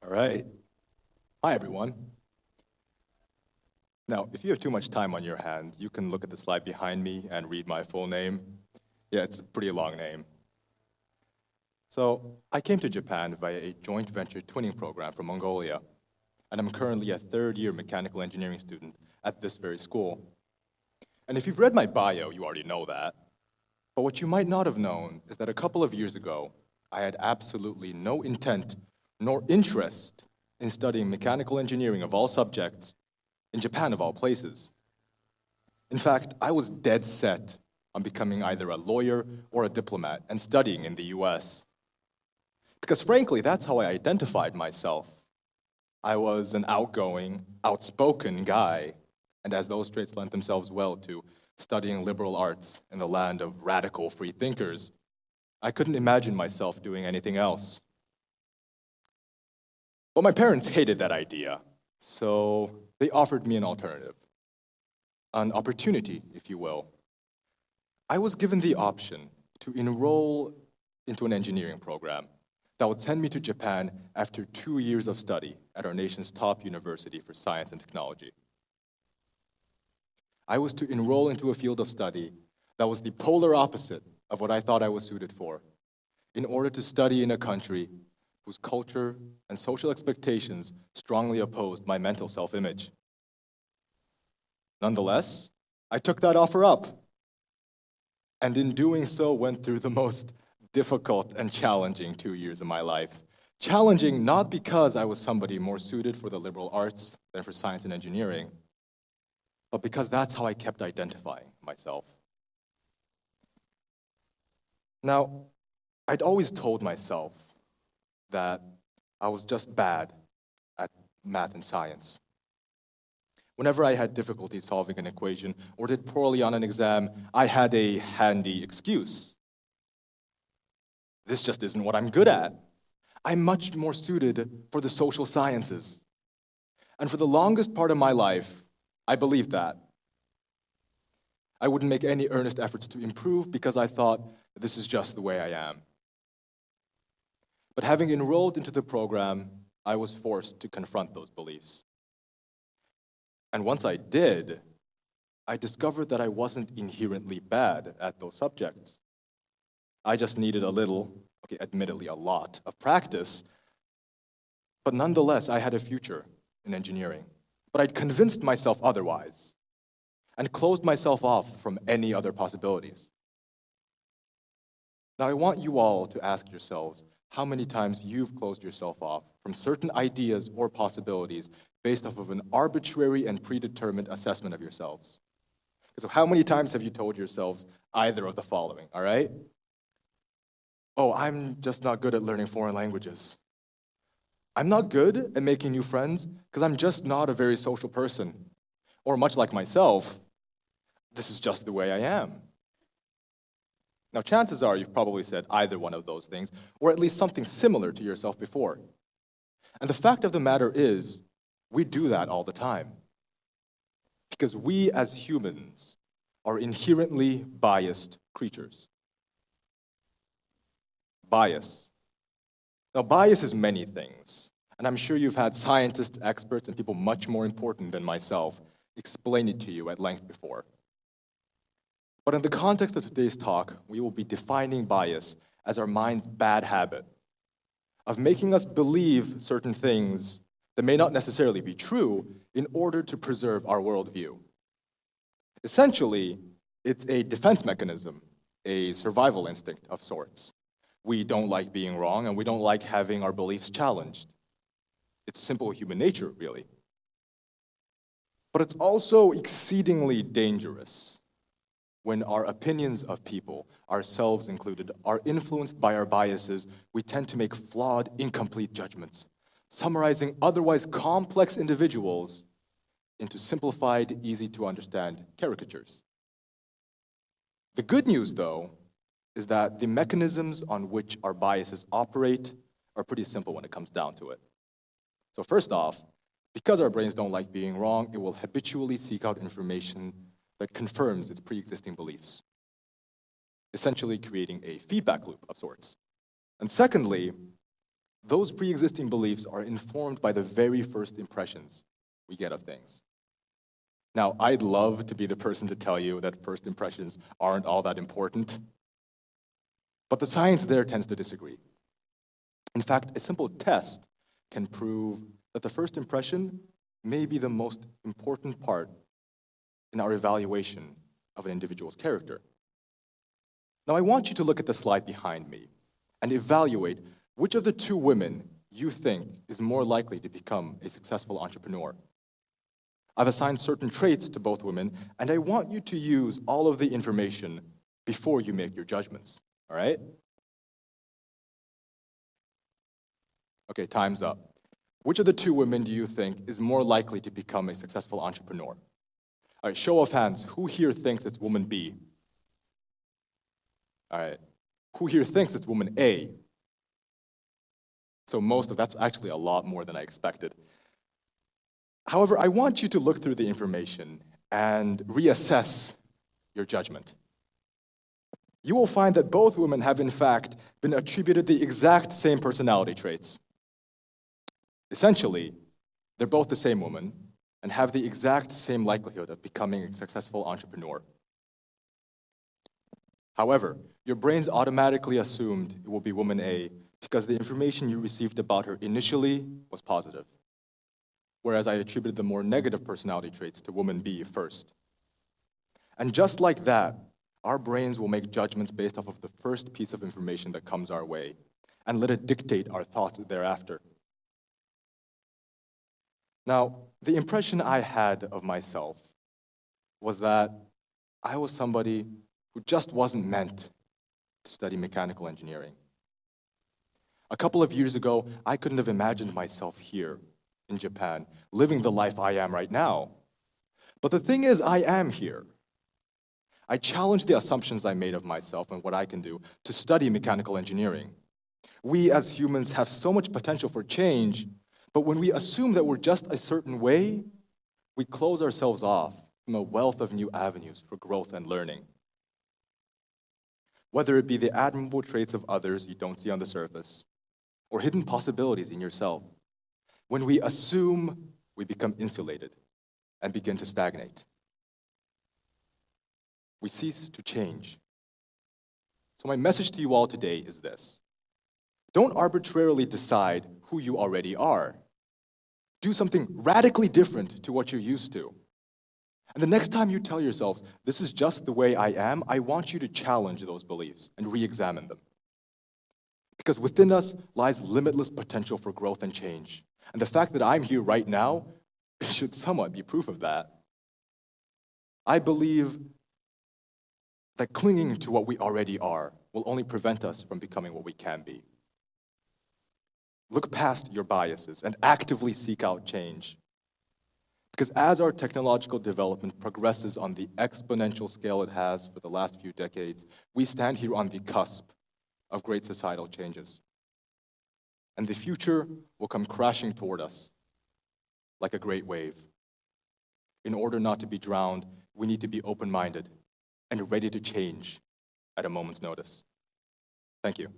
All right. Hi, everyone. Now, if you have too much time on your hands, you can look at the slide behind me and read my full name. Yeah, it's a pretty long name. So, I came to Japan via a joint venture twinning program from Mongolia, and I'm currently a third-year mechanical engineering student at this very school. And if you've read my bio, you already know that. But what you might not have known is that a couple of years ago, I had absolutely no intent nor interest in studying mechanical engineering of all subjects in Japan of all places. In fact, I was dead set on becoming either a lawyer or a diplomat and studying in the US. Because frankly, that's how I identified myself. I was an outgoing, outspoken guy, and as those traits lent themselves well to studying liberal arts in the land of radical free thinkers, I couldn't imagine myself doing anything else. But my parents hated that idea, so they offered me an alternative, an opportunity, if you will. I was given the option to enroll into an engineering program that would send me to Japan after 2 years of study at our nation's top university for science and technology. I was to enroll into a field of study that was the polar opposite of what I thought I was suited for, in order to study in a country whose culture and social expectations strongly opposed my mental self-image. Nonetheless, I took that offer up, and in doing so went through the most difficult and challenging 2 years of my life. Challenging not because I was somebody more suited for the liberal arts than for science and engineering, but because that's how I kept identifying myself. Now, I'd always told myself that I was just bad at math and science. Whenever I had difficulty solving an equation or did poorly on an exam, I had a handy excuse. This just isn't what I'm good at. I'm much more suited for the social sciences. And for the longest part of my life, I believed that. I wouldn't make any earnest efforts to improve because I thought, this is just the way I am. But having enrolled into the program, I was forced to confront those beliefs. And once I did, I discovered that I wasn't inherently bad at those subjects. I just needed a little, okay, admittedly a lot of practice, but nonetheless, I had a future in engineering. But I'd convinced myself otherwise and closed myself off from any other possibilities. Now, I want you all to ask yourselves how many times you've closed yourself off from certain ideas or possibilities based off of an arbitrary and predetermined assessment of yourselves. So how many times have you told yourselves either of the following, all right? Oh, I'm just not good at learning foreign languages. I'm not good at making new friends because I'm just not a very social person. Or much like myself, this is just the way I am. Now, chances are you've probably said either one of those things, or at least something similar to yourself before. And the fact of the matter is, we do that all the time. Because we as humans are inherently biased creatures. Bias. Now, bias is many things, and I'm sure you've had scientists, experts, and people much more important than myself explain it to you at length before. But in the context of today's talk, we will be defining bias as our mind's bad habit of making us believe certain things that may not necessarily be true in order to preserve our worldview. Essentially, it's a defense mechanism, a survival instinct of sorts. We don't like being wrong, and we don't like having our beliefs challenged. It's simple human nature, really. But it's also exceedingly dangerous when our opinions of people, ourselves included, are influenced by our biases. We tend to make flawed, incomplete judgments, summarizing otherwise complex individuals into simplified, easy-to-understand caricatures. The good news, though, is that the mechanisms on which our biases operate are pretty simple when it comes down to it. So first off, because our brains don't like being wrong, it will habitually seek out information that confirms its pre-existing beliefs, essentially creating a feedback loop of sorts. And secondly, those pre-existing beliefs are informed by the very first impressions we get of things. Now, I'd love to be the person to tell you that first impressions aren't all that important, but the science there tends to disagree. In fact, a simple test can prove that the first impression may be the most important part in our evaluation of an individual's character. Now, I want you to look at the slide behind me and evaluate which of the two women you think is more likely to become a successful entrepreneur. I've assigned certain traits to both women, and I want you to use all of the information before you make your judgments, all right? Okay, time's up. Which of the two women do you think is more likely to become a successful entrepreneur? All right, show of hands, who here thinks it's woman B? All right, who here thinks it's woman A? So that's actually a lot more than I expected. However, I want you to look through the information and reassess your judgment. You will find that both women have, in fact, been attributed the exact same personality traits. Essentially, they're both the same woman and have the exact same likelihood of becoming a successful entrepreneur. However, your brains automatically assumed it will be woman A because the information you received about her initially was positive, whereas I attributed the more negative personality traits to woman B first. And just like that, our brains will make judgments based off of the first piece of information that comes our way and let it dictate our thoughts thereafter. Now, the impression I had of myself was that I was somebody who just wasn't meant to study mechanical engineering. A couple of years ago, I couldn't have imagined myself here in Japan, living the life I am right now. But the thing is, I am here. I challenged the assumptions I made of myself and what I can do to study mechanical engineering. We as humans have so much potential for change, but when we assume that we're just a certain way, we close ourselves off from a wealth of new avenues for growth and learning. Whether it be the admirable traits of others you don't see on the surface, or hidden possibilities in yourself, when we assume, we become insulated and begin to stagnate. We cease to change. So my message to you all today is this. Don't arbitrarily decide who you already are. Do something radically different to what you're used to. And the next time you tell yourselves, this is just the way I am, I want you to challenge those beliefs and re-examine them. Because within us lies limitless potential for growth and change. And the fact that I'm here right now should somewhat be proof of that. I believe that clinging to what we already are will only prevent us from becoming what we can be. Look past your biases and actively seek out change. Because as our technological development progresses on the exponential scale it has for the last few decades, we stand here on the cusp of great societal changes. And the future will come crashing toward us like a great wave. In order not to be drowned, we need to be open-minded and ready to change at a moment's notice. Thank you.